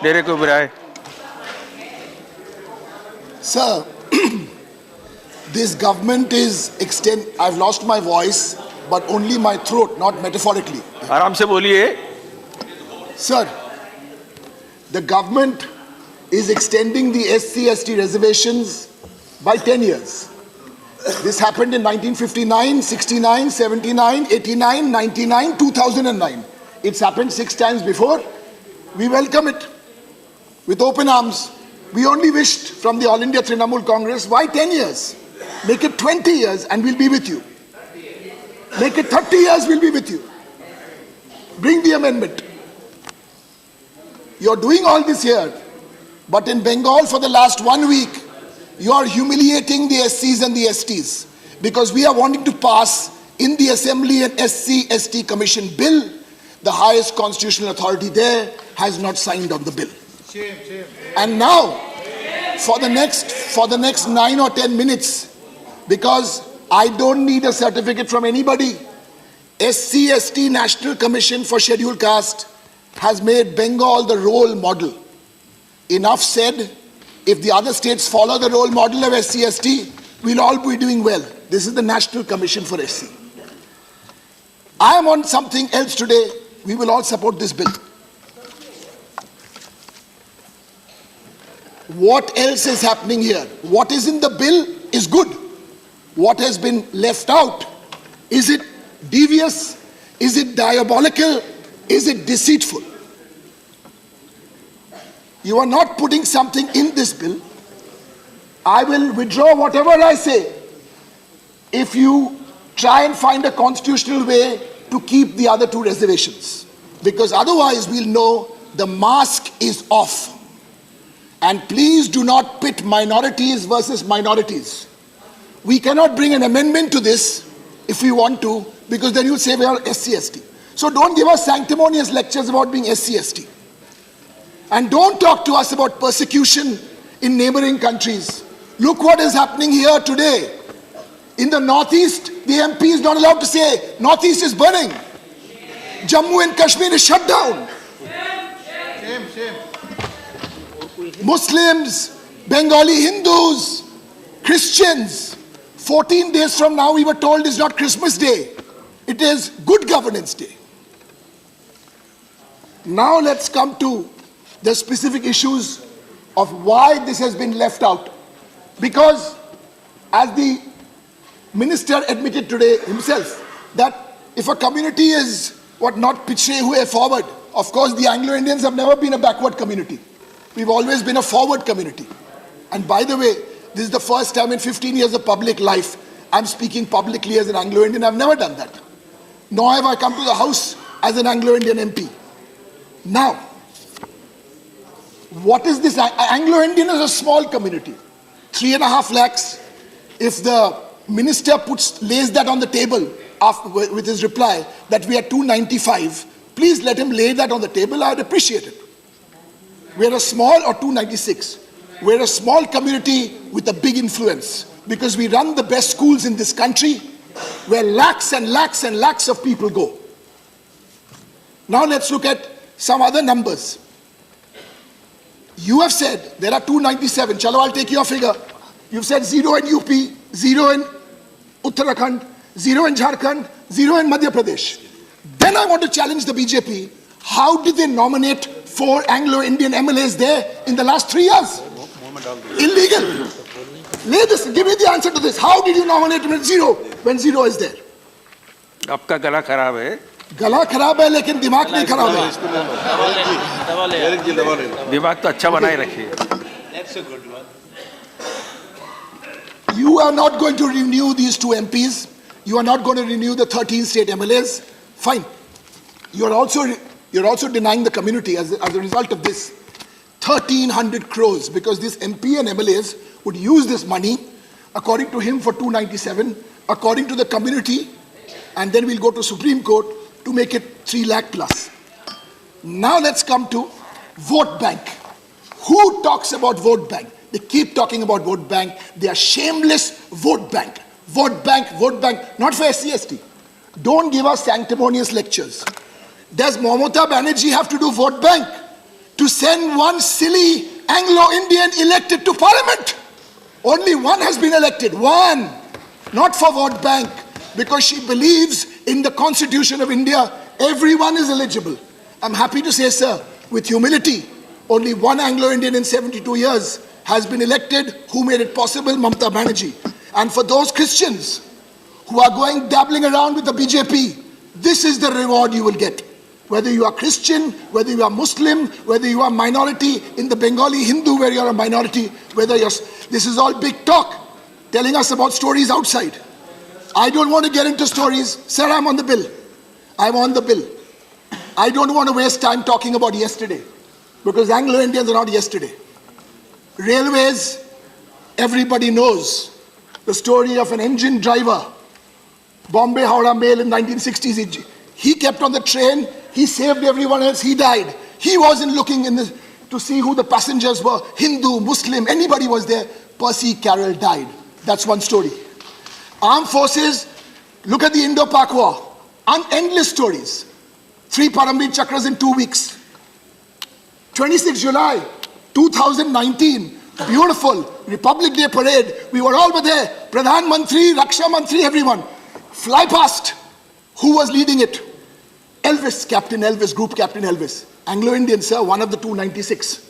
डेरे को बुलाए। Sir, this government is I've lost my voice, but only my throat, not metaphorically. आराम से बोलिए। Sir, the government is extending the SC/ST reservations by 10 years. This happened in 1959, 69, 79, 89, 99, 2009. It's happened 6 times before. We welcome it with open arms. We only wished from the All India Trinamool Congress, why 10 years? Make it 20 years and we'll be with you. Make it 30 years, we'll be with you. Bring the amendment. You're doing all this here, but in Bengal for the last 1 week, you are humiliating the SCs and the STs because we are wanting to pass in the Assembly an SC/ST Commission bill. The highest constitutional authority there has not signed on the bill. And now, for the next 9 or 10 minutes, because I don't need a certificate from anybody, SC/ST National Commission for Scheduled Caste has made Bengal the role model. Enough said. If the other states follow the role model of SC/ST, we'll all be doing well. This is the National Commission for SC. I am on something else today. We will all support this bill. What else is happening here? What is in the bill is good. What has been left out? Is it devious? Is it diabolical? Is it deceitful? You are not putting something in this bill. I will withdraw whatever I say if you try and find a constitutional way to keep the other 2 reservations. Because otherwise we'll know the mask is off. And please do not pit minorities versus minorities. We cannot bring an amendment to this if we want to, because then you'll say we are SC/ST. So don't give us sanctimonious lectures about being SC/ST. And don't talk to us about persecution in neighboring countries. Look what is happening here today. In the Northeast, the MP is not allowed to say, Northeast is burning. Jammu and Kashmir is shut down. Muslims, Bengali Hindus, Christians. 14 days from now, we were told is not Christmas Day. It is Good Governance Day. Now let's come to the specific issues of why this has been left out. Because as the minister admitted today himself, that if a community is not pichhe hue forward, of course the Anglo-Indians have never been a backward community. We've always been a forward community. And by the way, this is the first time in 15 years of public life I'm speaking publicly as an Anglo-Indian. I've never done that. Nor have I come to the House as an Anglo-Indian MP. Now, what is this? Anglo-Indian is a small community. 3.5 lakhs. If the minister lays that on the table with his reply that we are 295, please let him lay that on the table. I'd appreciate it. We're a small, or 296. We're a small community with a big influence because we run the best schools in this country where lakhs and lakhs and lakhs of people go. Now let's look at some other numbers. You have said there are 297. Chalo, I'll take your figure. You've said 0 in UP, 0 in Uttarakhand, 0 in Jharkhand, 0 in Madhya Pradesh. Then I want to challenge the BJP. How did they nominate 4 Anglo-Indian MLAs there in the last 3 years? Illegal. Give me the answer to this. How did you nominate him at 0 when 0 is there? आपका गला खराब है। गला खराब है लेकिन दिमाग नहीं खराब है। दिमाग तो अच्छा बनाए रखिए। You are not going to renew these 2 MPs. You are not going to renew the 13 state MLAs. Fine. You're also denying the community as a result of this 1,300 crores because this MP and MLAs would use this money according to him for 297, according to the community, and then we'll go to Supreme Court to make it 3 lakh plus. Now let's come to vote bank. Who talks about vote bank? They keep talking about vote bank. They are shameless vote bank. Vote bank, not for SC/ST. Don't give us sanctimonious lectures. Does Mamata Banerjee have to do vote bank? to send one silly Anglo-Indian elected to parliament. Only one has been elected, one, not for vote bank, because she believes in the Constitution of India, everyone is eligible. I'm happy to say, sir, with humility, only one Anglo-Indian in 72 years has been elected. Who made it possible? Mamata Banerjee. And for those Christians who are going dabbling around with the BJP, this is the reward you will get. Whether you are Christian, whether you are Muslim, whether you are minority in the Bengali Hindu where you are a minority, whether you're, this is all big talk, telling us about stories outside. I don't want to get into stories. Sir, I'm on the bill. I'm on the bill. I don't want to waste time talking about yesterday, because Anglo-Indians are not yesterday. Railways, everybody knows the story of an engine driver, Bombay-Howrah Mail in 1960s. He kept on the train, he saved everyone else, he died. He wasn't looking to see who the passengers were, Hindu, Muslim, anybody was there. Percy Carroll died. That's one story. Armed forces, look at the Indo-Pak War. Endless stories. 3 Paramveer Chakras in 2 weeks. 26 July 2019, beautiful Republic Day parade. We were all there. Pradhan Mantri, Raksha Mantri, everyone. Fly past. Who was leading it? Elvis, Captain Elvis, Group Captain Elvis. Anglo-Indian, sir, one of the 296.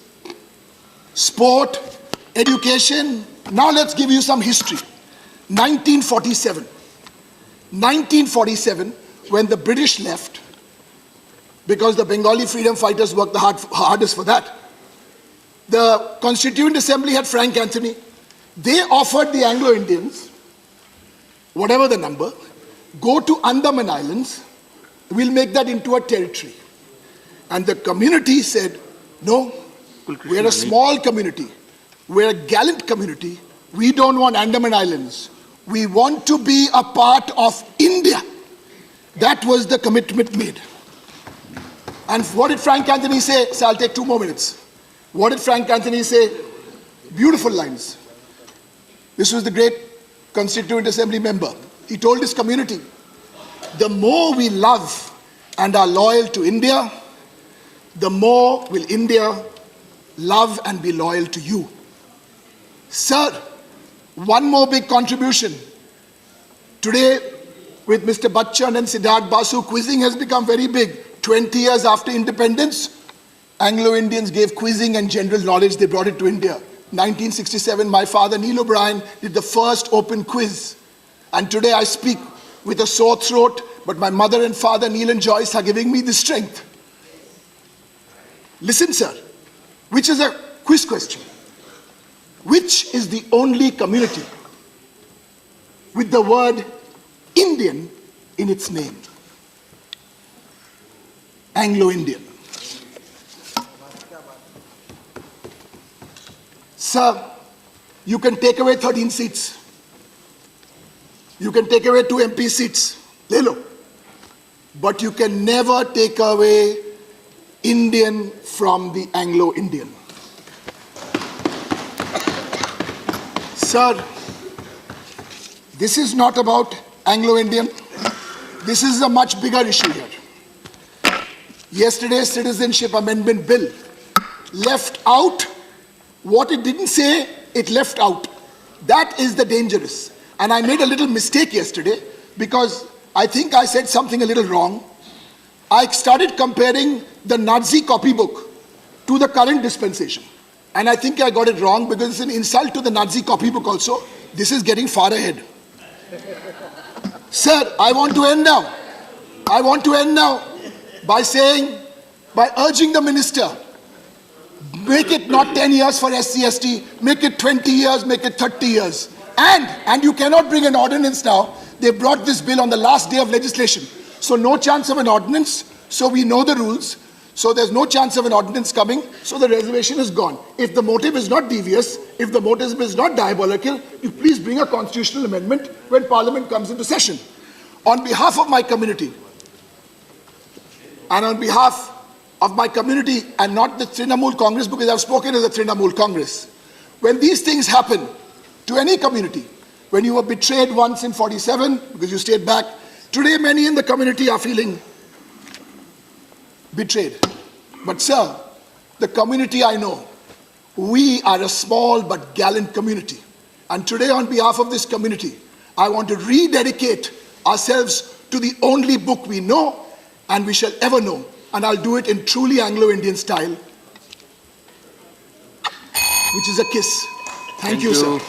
Sport, education. Now let's give you some history. 1947. 1947, when the British left, because the Bengali freedom fighters worked the hardest for that. The Constituent Assembly had Frank Anthony. They offered the Anglo-Indians, whatever the number, go to Andaman Islands, we'll make that into a territory. And the community said, no, we're a small community. We're a gallant community. We don't want Andaman Islands. We want to be a part of India. That was the commitment made. And what did Frank Anthony say? So I'll take 2 more minutes. What did Frank Anthony say? Beautiful lines. This was the great Constituent Assembly member. He told his community, the more we love and are loyal to India, the more will India love and be loyal to you. Sir, one more big contribution. Today, with Mr. Bachchan and Siddharth Basu, quizzing has become very big. 20 years after independence, Anglo-Indians gave quizzing and general knowledge. They brought it to India. 1967, my father, Neil O'Brien, did the first open quiz. And today I speak with a sore throat, but my mother and father, Neil and Joyce, are giving me the strength. Listen, sir, which is a quiz question. Which is the only community with the word Indian in its name? Anglo-Indian. Sir, you can take away 13 seats. You can take away 2 MP seats. Lelo. But you can never take away Indian from the Anglo-Indian. Sir, this is not about Anglo-Indian. This is a much bigger issue here. Yesterday's Citizenship Amendment Bill left out what it didn't say, it left out. That is the dangerous. And I made a little mistake yesterday because I think I said something a little wrong. I started comparing the Nazi copybook to the current dispensation. And I think I got it wrong because it's an insult to the Nazi copybook also. This is getting far ahead. Sir, I want to end now. I want to end now by saying, by urging the minister, make it not 10 years for SC/ST, make it 20 years, make it 30 years. And you cannot bring an ordinance now. They brought this bill on the last day of legislation. So no chance of an ordinance. So we know the rules. So there's no chance of an ordinance coming. So the reservation is gone. If the motive is not devious, if the motive is not diabolical, you please bring a constitutional amendment when Parliament comes into session. On behalf of my community, and on behalf of my community and not the Trinamool Congress, because I've spoken as a Trinamool Congress, when these things happen to any community, when you were betrayed once in 47 because you stayed back, today many in the community are feeling betrayed. But sir, the community I know, we are a small but gallant community. And today, on behalf of this community, I want to rededicate ourselves to the only book we know and we shall ever know. And I'll do it in truly Anglo-Indian style, which is a kiss. Thank you, sir.